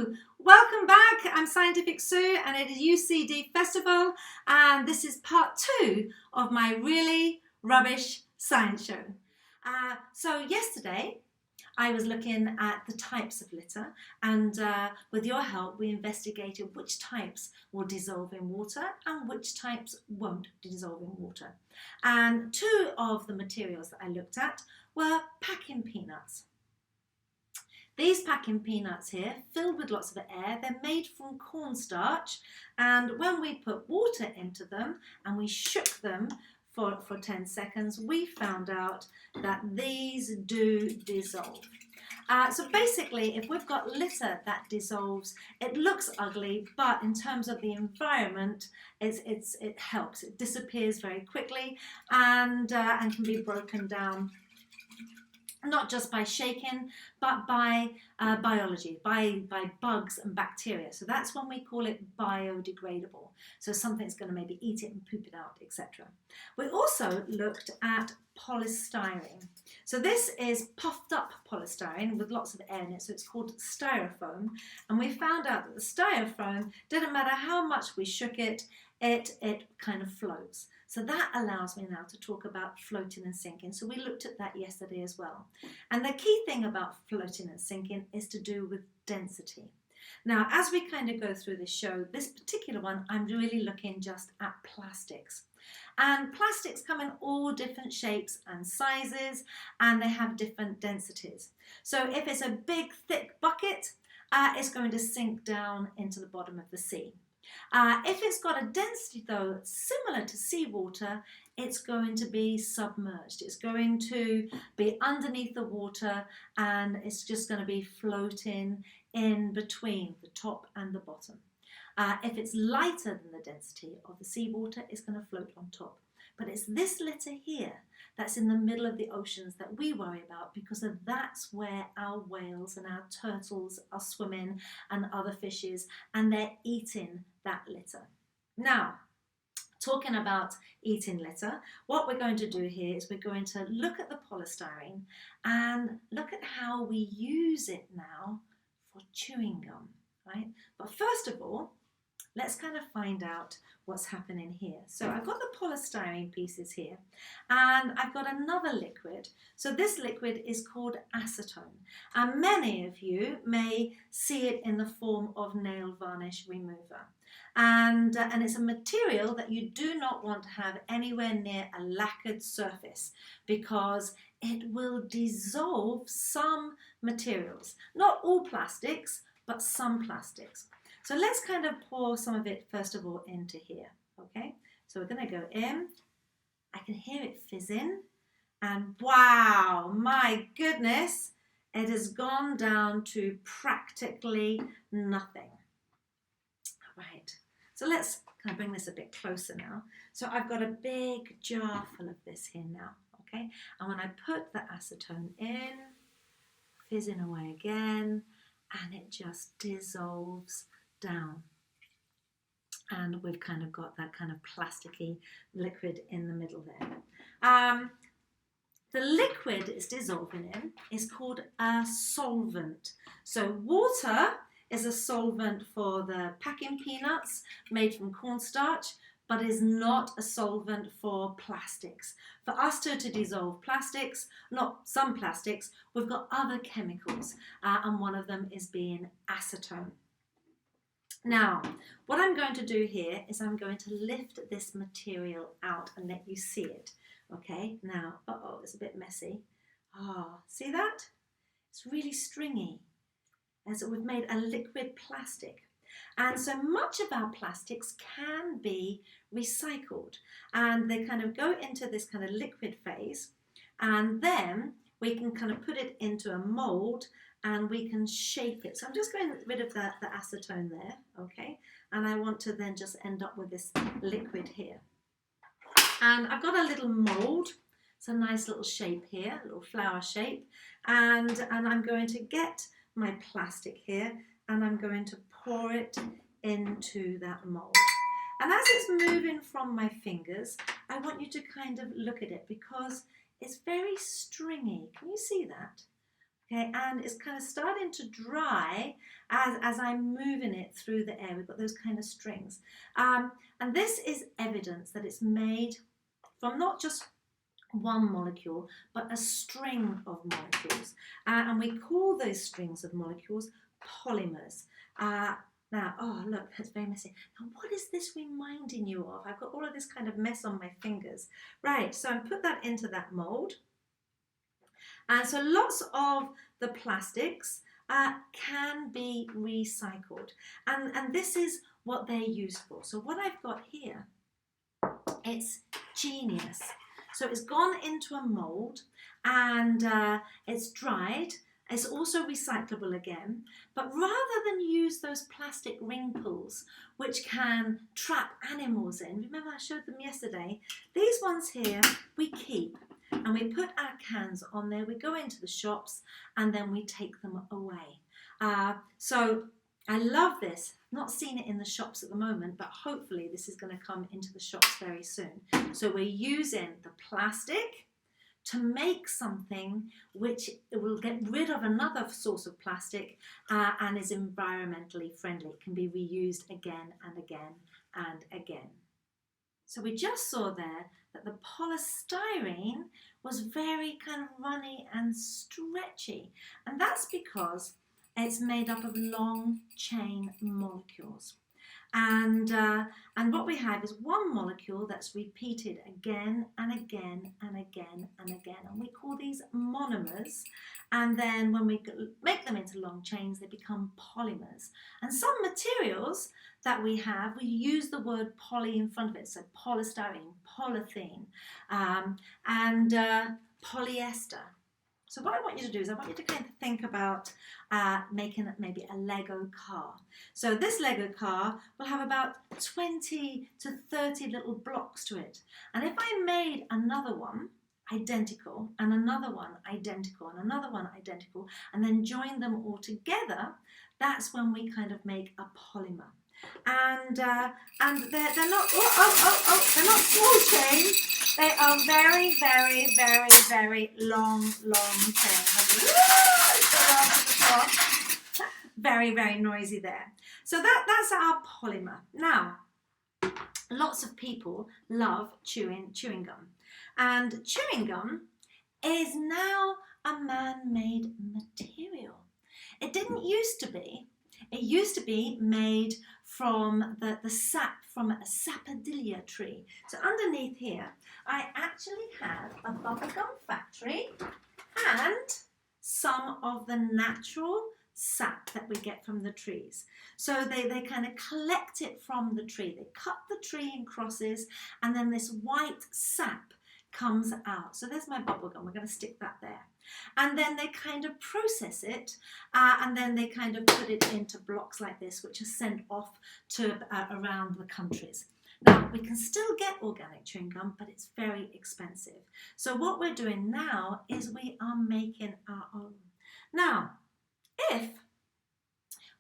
Hello, welcome back. I'm Scientific Sue and it is UCD Festival and this is part 2 of my really rubbish science show. So yesterday I was looking at the types of litter and with your help we investigated which types will dissolve in water and which types won't dissolve in water. And 2 of the materials that I looked at were packing peanuts. These packing peanuts here, filled with lots of air, they're made from cornstarch, and when we put water into them and we shook them for 10 seconds, we found out that these do dissolve. So basically, if we've got litter that dissolves, it looks ugly, but in terms of the environment, it helps. It disappears very quickly and can be broken down, not just by shaking, but by biology, by bugs and bacteria. So that's when we call it biodegradable. So something's going to maybe eat it and poop it out, etc. We also looked at polystyrene. So this is puffed up polystyrene with lots of air in it, so it's called styrofoam. And we found out that the styrofoam, didn't matter how much we shook it, it kind of floats. So that allows me now to talk about floating and sinking. So we looked at that yesterday as well. And the key thing about floating and sinking is to do with density. Now, as we kind of go through this show, this particular one, I'm really looking just at plastics. And plastics come in all different shapes and sizes, and they have different densities. So if it's a big, thick bucket, it's going to sink down into the bottom of the sea. If it's got a density though similar to seawater, it's going to be submerged. It's going to be underneath the water and it's just going to be floating in between the top and the bottom. If it's lighter than the density of the seawater, it's going to float on top. But it's this litter here that's in the middle of the oceans that we worry about, because that's where our whales and our turtles are swimming and other fishes, and they're eating that litter. Now, talking about eating litter, what we're going to do here is we're going to look at the polystyrene and look at how we use it now for chewing gum, right? But first of all, let's kind of find out what's happening here. So I've got the polystyrene pieces here and I've got another liquid. So this liquid is called acetone, and many of you may see it in the form of nail varnish remover. And it's a material that you do not want to have anywhere near a lacquered surface because it will dissolve some materials. Not all plastics, but some plastics. So let's kind of pour some of it first of all into here, okay? So we're going to go in. I can hear it fizzing, and wow, my goodness, it has gone down to practically nothing. Right, so let's kind of bring this a bit closer now. So I've got a big jar full of this here now, okay? And when I put the acetone in, fizzing away again, and it just dissolves down, and we've kind of got that kind of plasticky liquid in the middle there. The liquid it's dissolving in is called a solvent. So water is a solvent for the packing peanuts made from cornstarch, but is not a solvent for plastics. For us to dissolve plastics, not some plastics, we've got other chemicals, and one of them is being acetone. Now, what I'm going to do here is I'm going to lift this material out and let you see it. Okay, now, it's a bit messy. See that? It's really stringy. And so we've made a liquid plastic. And so much of our plastics can be recycled. And they kind of go into this kind of liquid phase. And then we can kind of put it into a mold and we can shape it. So I'm just getting rid of the acetone there, okay? And I want to then just end up with this liquid here. And I've got a little mold. It's a nice little shape here, a little flower shape. And I'm going to get my plastic here and I'm going to pour it into that mold. And as it's moving from my fingers, I want you to kind of look at it because it's very stringy. Can you see that? Okay, and it's kind of starting to dry as I'm moving it through the air. We've got those kind of strings. And this is evidence that it's made from not just one molecule, but a string of molecules. And we call those strings of molecules polymers. Now, oh, look, that's very messy. Now, what is this reminding you of? I've got all of this kind of mess on my fingers. Right, so I put that into that mold. And so lots of the plastics can be recycled. And this is what they're used for. So what I've got here, it's genius. So it's gone into a mold and it's dried. It's also recyclable again, but rather than use those plastic ring pools which can trap animals in, remember I showed them yesterday, these ones here we keep and we put our cans on there, we go into the shops and then we take them away. So I love this. Not seen it in the shops at the moment, but hopefully this is going to come into the shops very soon. So we're using the plastic to make something which will get rid of another source of plastic and is environmentally friendly. It can be reused again and again and again. So we just saw there that the polystyrene was very kind of runny and stretchy, and that's because it's made up of long chain molecules. And what we have is one molecule that's repeated again and again and again and again. And we call these monomers. And then when we make them into long chains, they become polymers. And some materials that we have, we use the word poly in front of it. So polystyrene, polythene, and polyester. So what I want you to do is I want you to kind of think about making maybe a Lego car. So this Lego car will have about 20 to 30 little blocks to it. And if I made another one identical, and another one identical, and another one identical, and then join them all together, that's when we kind of make a polymer. And they're not they're not small chains. They are very, very, very, very long chains. Very, very noisy there. So that's our polymer. Now, lots of people love chewing gum, and chewing gum is now a man-made material. It didn't used to be. It used to be made from the sap from a sapodilla tree. So underneath here, I actually have a bubblegum factory and some of the natural sap that we get from the trees. So they kind of collect it from the tree. They cut the tree in crosses and then this white sap comes out. So there's my bubblegum. We're going to stick that there. And then they kind of process it and then they kind of put it into blocks like this, which are sent off to around the countries. Now, we can still get organic chewing gum, but it's very expensive. So what we're doing now is we are making our own. Now, if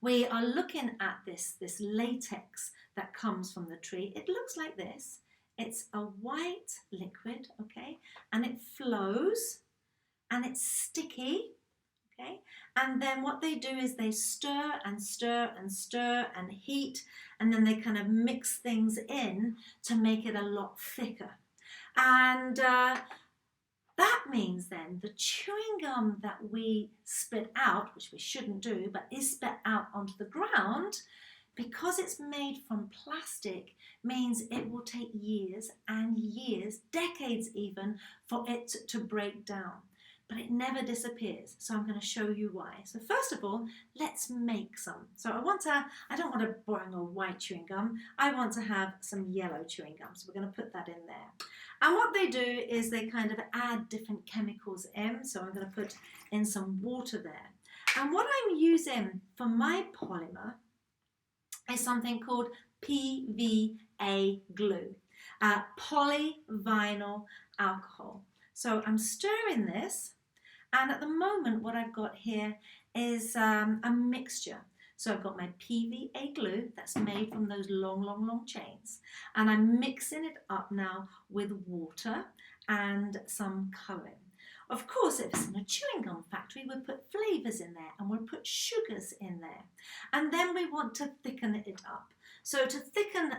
we are looking at this latex that comes from the tree, it looks like this. It's a white liquid, okay, and it flows and it's sticky, okay, and then what they do is they stir and stir and stir and heat, and then they kind of mix things in to make it a lot thicker. And that means then the chewing gum that we spit out, which we shouldn't do, but is spit out onto the ground, because it's made from plastic, means it will take years and years, decades even, for it to break down. But it never disappears. So I'm going to show you why. So first of all, let's make some. So I don't want a boring old white chewing gum. I want to have some yellow chewing gum. So we're going to put that in there. And what they do is they kind of add different chemicals in. So I'm going to put in some water there. And what I'm using for my polymer is something called PVA glue, polyvinyl alcohol. So I'm stirring this, and at the moment what I've got here is a mixture. So I've got my PVA glue that's made from those long chains, and I'm mixing it up now with water and some colouring. Of course, if it's in a chewing gum factory, we'll put flavours in there and we'll put sugars in there. And then we want to thicken it up. So to thicken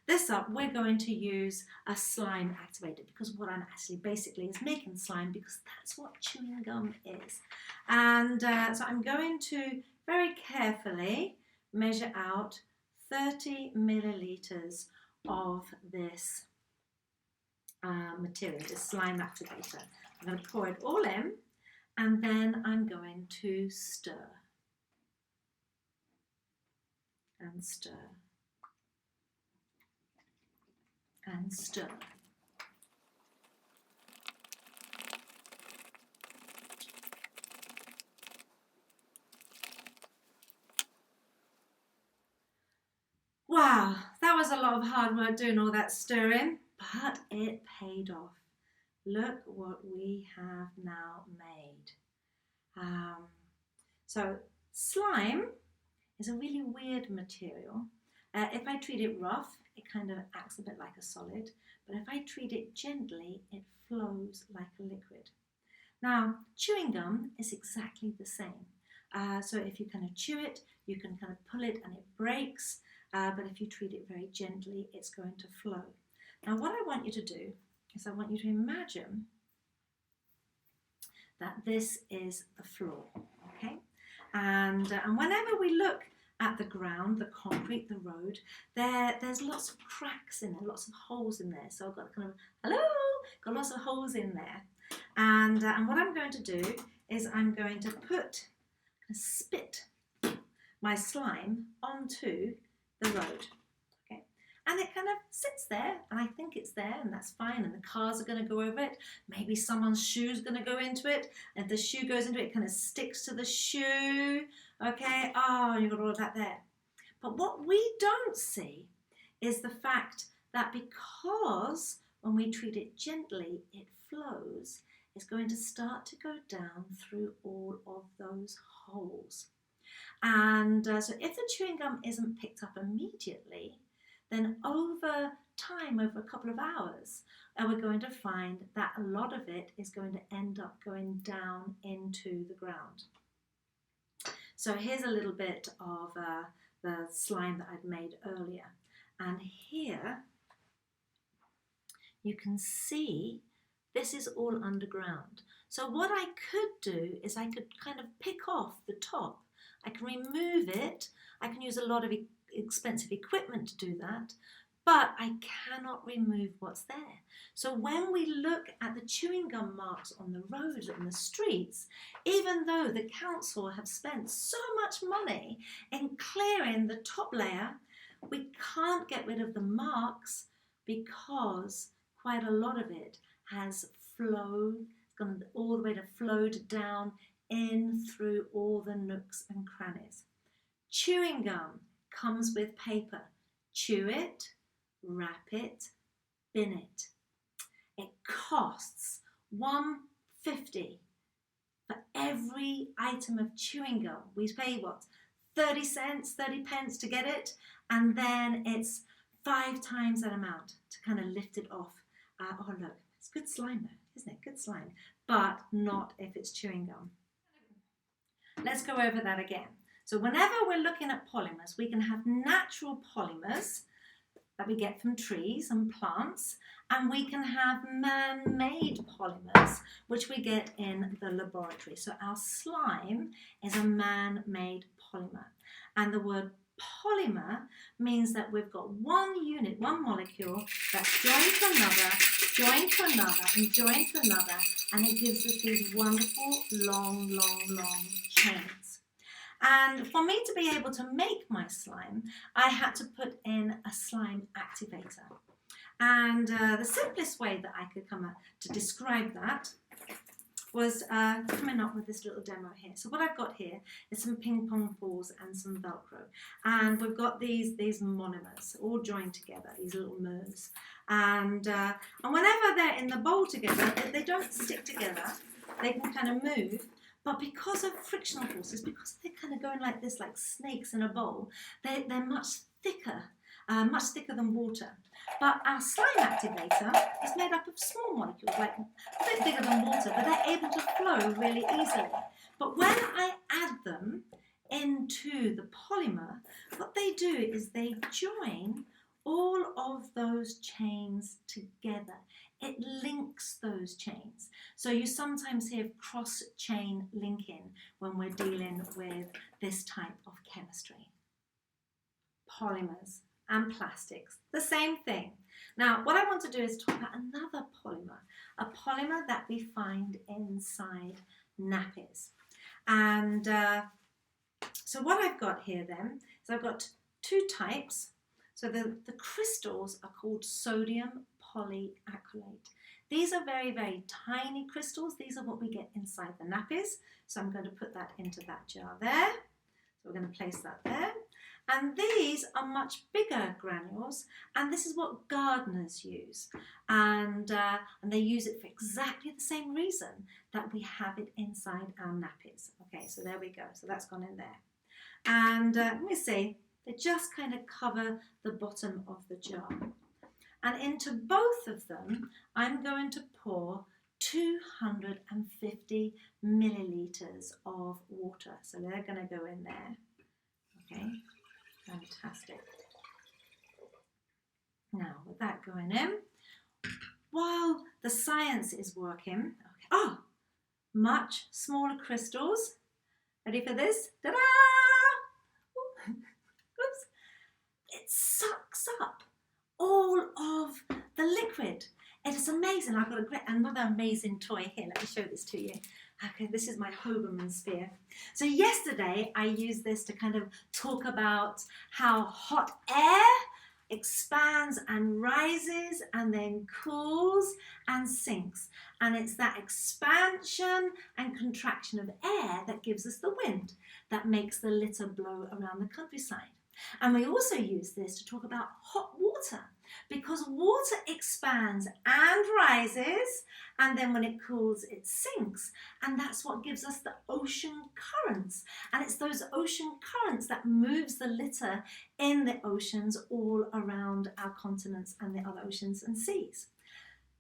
this up, we're going to use a slime activator, because what I'm actually basically is making slime, because that's what chewing gum is. And so I'm going to very carefully measure out 30 millilitres of this material, this slime activator. I'm going to pour it all in, and then I'm going to stir and stir and stir. Wow, that was a lot of hard work doing all that stirring, but it paid off. Look what we have now made. So slime is a really weird material. If I treat it rough, it kind of acts a bit like a solid, but if I treat it gently, it flows like a liquid. Now, chewing gum is exactly the same. So if you kind of chew it, you can kind of pull it and it breaks, but if you treat it very gently, it's going to flow. Now, what I want you to do is I want you to imagine that this is the floor, okay? And whenever we look at the ground, the concrete, the road, there's lots of cracks in there, lots of holes in there. So I've got kind of, hello, got lots of holes in there. And what I'm going to do is I'm going to spit my slime onto the road. And it kind of sits there, and I think it's there, and that's fine, and the cars are going to go over it. Maybe someone's shoe's going to go into it, and if the shoe goes into it, it kind of sticks to the shoe, okay? Oh, you've got all of that there. But what we don't see is the fact that because when we treat it gently, it flows, it's going to start to go down through all of those holes. And so if the chewing gum isn't picked up immediately, then over time, over a couple of hours, we're going to find that a lot of it is going to end up going down into the ground. So here's a little bit of the slime that I'd made earlier. And here you can see this is all underground. So what I could do is I could kind of pick off the top. I can remove it. I can use a lot of expensive equipment to do that, but I cannot remove what's there. So when we look at the chewing gum marks on the roads and the streets, even though the council have spent so much money in clearing the top layer, we can't get rid of the marks because quite a lot of it has flowed, it's gone all the way to flowed down in through all the nooks and crannies. Chewing gum comes with paper. Chew it, wrap it, bin it. It costs $1.50 for every item of chewing gum. We pay what? 30 cents, 30 pence to get it, and then it's 5 times that amount to kind of lift it off. Oh look, it's good slime though, isn't it? Good slime, but not if it's chewing gum. Let's go over that again. So whenever we're looking at polymers, we can have natural polymers that we get from trees and plants, and we can have man-made polymers, which we get in the laboratory. So our slime is a man-made polymer. And the word polymer means that we've got one unit, one molecule that's joined to another, joined to another, and joined to another, and it gives us these wonderful long chains. And for me to be able to make my slime, I had to put in a slime activator. And the simplest way that I could come up to describe that was coming up with this little demo here. So what I've got here is some ping pong balls and some Velcro. And we've got these monomers all joined together, these little nerves. And whenever they're in the bowl together, they don't stick together. They can kind of move. But because of frictional forces, because they're kind of going like this, like snakes in a bowl, they're much thicker much thicker than water. But our slime activator is made up of small molecules, like a bit bigger than water, but they're able to flow really easily. But when I add them into the polymer, what they do is they join all of those chains together. It links those chains. So you sometimes hear cross-chain linking when we're dealing with this type of chemistry. Polymers and plastics, the same thing. Now, what I want to do is talk about another polymer, a polymer that we find inside nappies. And so what I've got here then is I've got two types. So the crystals are called sodium polyacrylate. These are very, very tiny crystals. These are what we get inside the nappies. So I'm going to put that into that jar there. So we're going to place that there. And these are much bigger granules, and this is what gardeners use. And they use it for exactly the same reason that we have it inside our nappies. Okay, so there we go. So that's gone in there. And let me see, they just kind of cover the bottom of the jar. And into both of them, I'm going to pour 250 milliliters of water. So they're going to go in there. Okay. Fantastic. Now, with that going in, while the science is working, okay. Oh, much smaller crystals. Ready for this? Ta-da! Oops. It sucks up all of the liquid. It is amazing. I've got another amazing toy here. Let me show this to you. Okay, this is my Hoberman sphere. So yesterday I used this to kind of talk about how hot air expands and rises and then cools and sinks. And it's that expansion and contraction of air that gives us the wind that makes the litter blow around the countryside. And we also use this to talk about hot water, because water expands and rises, and then when it cools, it sinks. And that's what gives us the ocean currents. And it's those ocean currents that moves the litter in the oceans all around our continents and the other oceans and seas.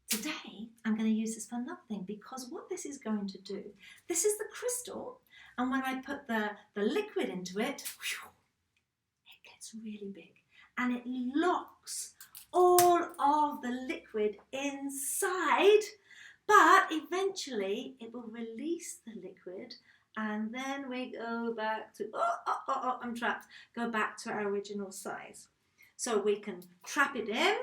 Today, I'm going to use this for another thing, because what this is going to do, this is the crystal, and when I put the liquid into it, it gets really big, and it locks all of the liquid inside, but eventually it will release the liquid, and then we go back to, I'm trapped, go back to our original size. So we can trap it in,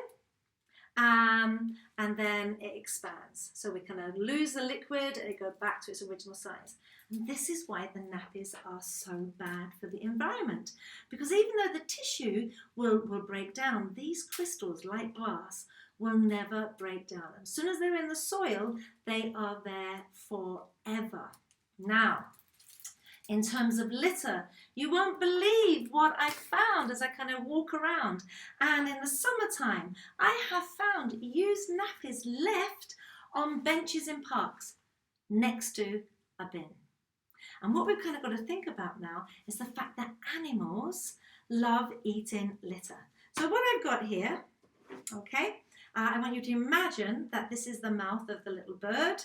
and then it expands. So we kind of lose the liquid and it goes back to its original size. And this is why the nappies are so bad for the environment. Because even though the tissue will break down, these crystals, like glass, will never break down. As soon as they're in the soil, they are there forever. Now, in terms of litter, you won't believe what I found as I kind of walk around. And in the summertime, I have found used nappies left on benches in parks next to a bin. And what we've kind of got to think about now is the fact that animals love eating litter. So what I've got here, okay, I want you to imagine that this is the mouth of the little bird,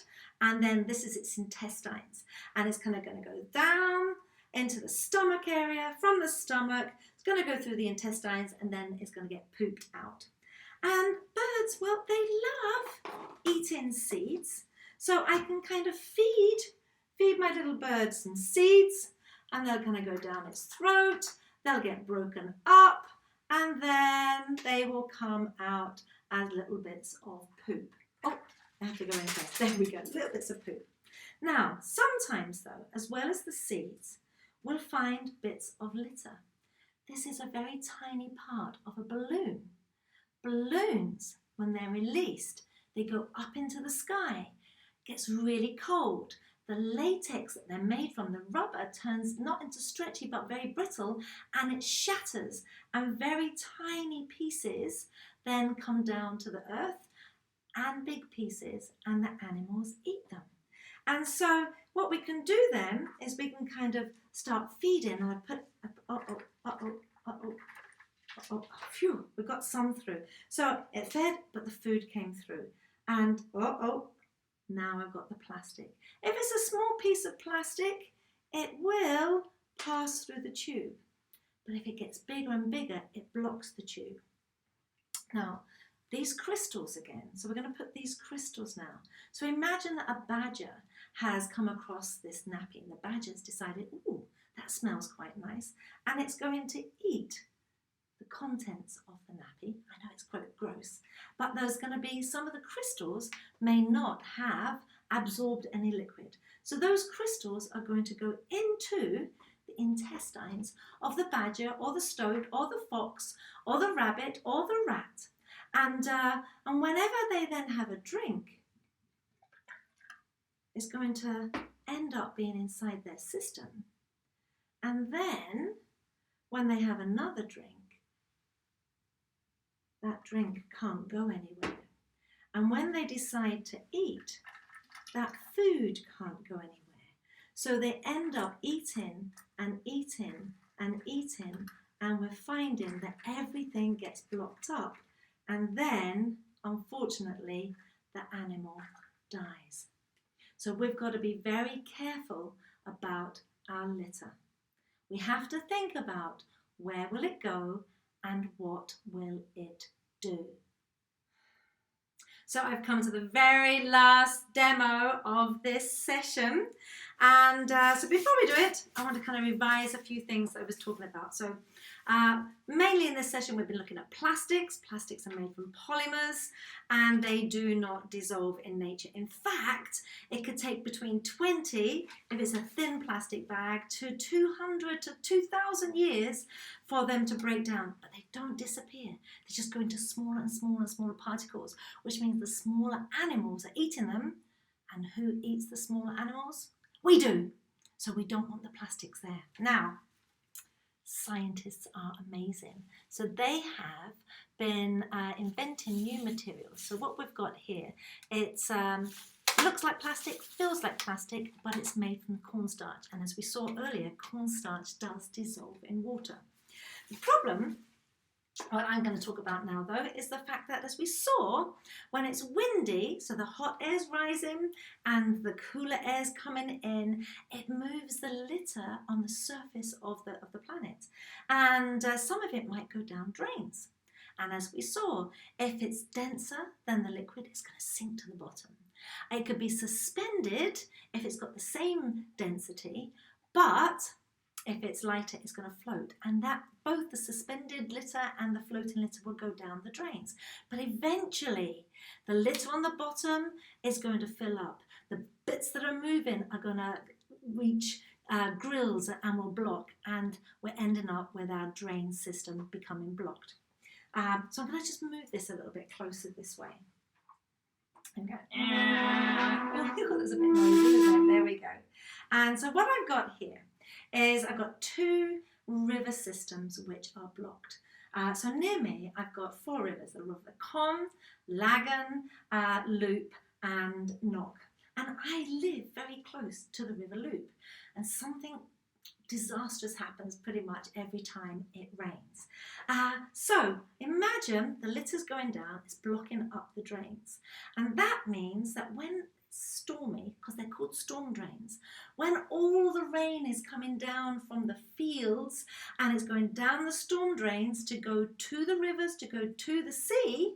and then this is its intestines. And it's kind of going to go down into the stomach area. From the stomach, it's going to go through the intestines, and then it's going to get pooped out. And birds, well, they love eating seeds. So I can kind of feed my little bird some seeds, and they're going to go down its throat. They'll get broken up, and then they will come out as little bits of poop. Oh, I have to go in first. There we go, little bits of poop. Now, sometimes though, as well as the seeds, we'll find bits of litter. This is a very tiny part of a balloon. Balloons, when they're released, they go up into the sky. It gets really cold. The latex that they're made from, the rubber, turns not into stretchy but very brittle, and it shatters, and very tiny pieces then come down to the earth, and big pieces, and the animals eat them. And so what we can do then is we can kind of start feeding, and I put, phew, we got some through. So it fed, but the food came through. And, now I've got the plastic. If it's a small piece of plastic, it will pass through the tube. But if it gets bigger and bigger, it blocks the tube. Now, these crystals again, so we're going to put these crystals now. So imagine that a badger has come across this nappy, and the badger's decided, ooh, that smells quite nice, and it's going to eat the contents of the nappy. I know it's quite gross, but there's going to be some of the crystals may not have absorbed any liquid. So those crystals are going to go into the intestines of the badger or the stoat or the fox or the rabbit or the rat. And whenever they then have a drink, it's going to end up being inside their system. And then when they have another drink, that drink can't go anywhere. And when they decide to eat, that food can't go anywhere. So they end up eating and eating and eating, and we're finding that everything gets blocked up. And then, unfortunately, the animal dies. So we've got to be very careful about our litter. We have to think about where will it go and what will it do. So I've come to the very last demo of this session. And so before we do it, I want to kind of revise a few things that I was talking about. So mainly in this session, we've been looking at plastics. Plastics are made from polymers and they do not dissolve in nature. In fact, it could take between 20, if it's a thin plastic bag, to 200 to 2,000 years for them to break down. But they don't disappear. They just go into smaller and smaller and smaller particles, which means the smaller animals are eating them. And who eats the smaller animals? We do. So we don't want the plastics there. Now, scientists are amazing. So they have been inventing new materials. So what we've got here, it looks like plastic, feels like plastic, but it's made from cornstarch. And as we saw earlier, cornstarch does dissolve in water. The problem, what I'm going to talk about now though, is the fact that as we saw, when it's windy, so the hot air's rising and the cooler air's coming in, it moves the litter on the surface of the planet. And some of it might go down drains. And as we saw, if it's denser, then the liquid is going to sink to the bottom. It could be suspended if it's got the same density, but if it's lighter, it's going to float. And that both the suspended litter and the floating litter will go down the drains. But eventually, the litter on the bottom is going to fill up. The bits that are moving are going to reach grills and will block. And we're ending up with our drain system becoming blocked. So I'm going to just move this a little bit closer this way. And go, oh, that's a bit noisy, isn't it? There we go. And so what I've got here is I've got two river systems which are blocked. So near me, I've got four rivers, the River Con, Lagan, Loop and Knock. And I live very close to the River Loop. And something disastrous happens pretty much every time it rains. So imagine the litter's going down, it's blocking up the drains. And that means that when stormy, because they're called storm drains, when all the rain is coming down from the fields and it's going down the storm drains to go to the rivers, to go to the sea,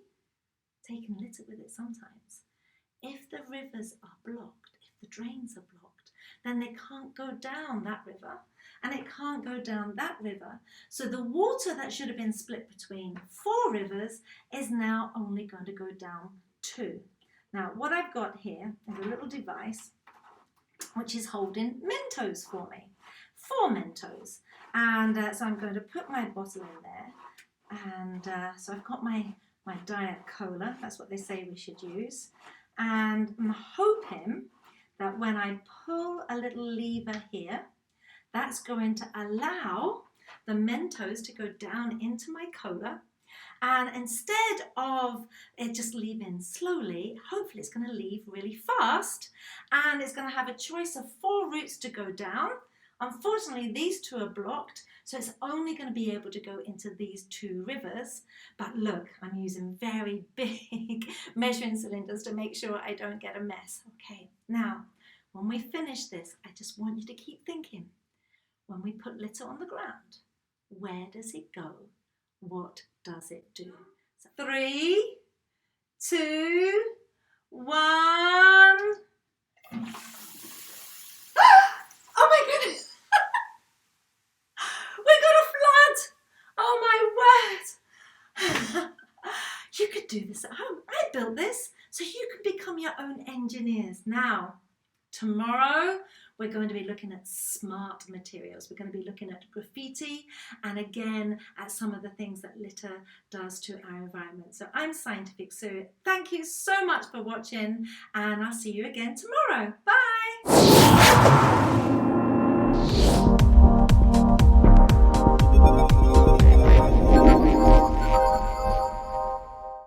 taking litter with it sometimes. If the rivers are blocked, if the drains are blocked, then they can't go down that river and it can't go down that river. So the water that should have been split between four rivers is now only going to go down two. Now, what I've got here is a little device which is holding Mentos for me. 4 Mentos. And so I'm going to put my bottle in there. And so I've got my Diet Cola. That's what they say we should use. And I'm hoping that when I pull a little lever here, that's going to allow the Mentos to go down into my cola. And instead of it just leaving slowly, hopefully it's going to leave really fast and it's going to have a choice of 4 routes to go down. Unfortunately, these two are blocked, So it's only going to be able to go into these 2 rivers. But look, I'm using very big measuring cylinders to make sure I don't get a mess. Okay, now, when we finish this, I just want you to keep thinking. When we put litter on the ground, where does it go? What does it do? So 3, 2, 1. Oh my goodness! We got a flood! Oh my word! You could do this at home. I built this so you can become your own engineers. Now, tomorrow, we're going to be looking at smart materials. We're going to be looking at graffiti and again at some of the things that litter does to our environment. So I'm Scientific Sue. Thank you so much for watching and I'll see you again tomorrow. Bye!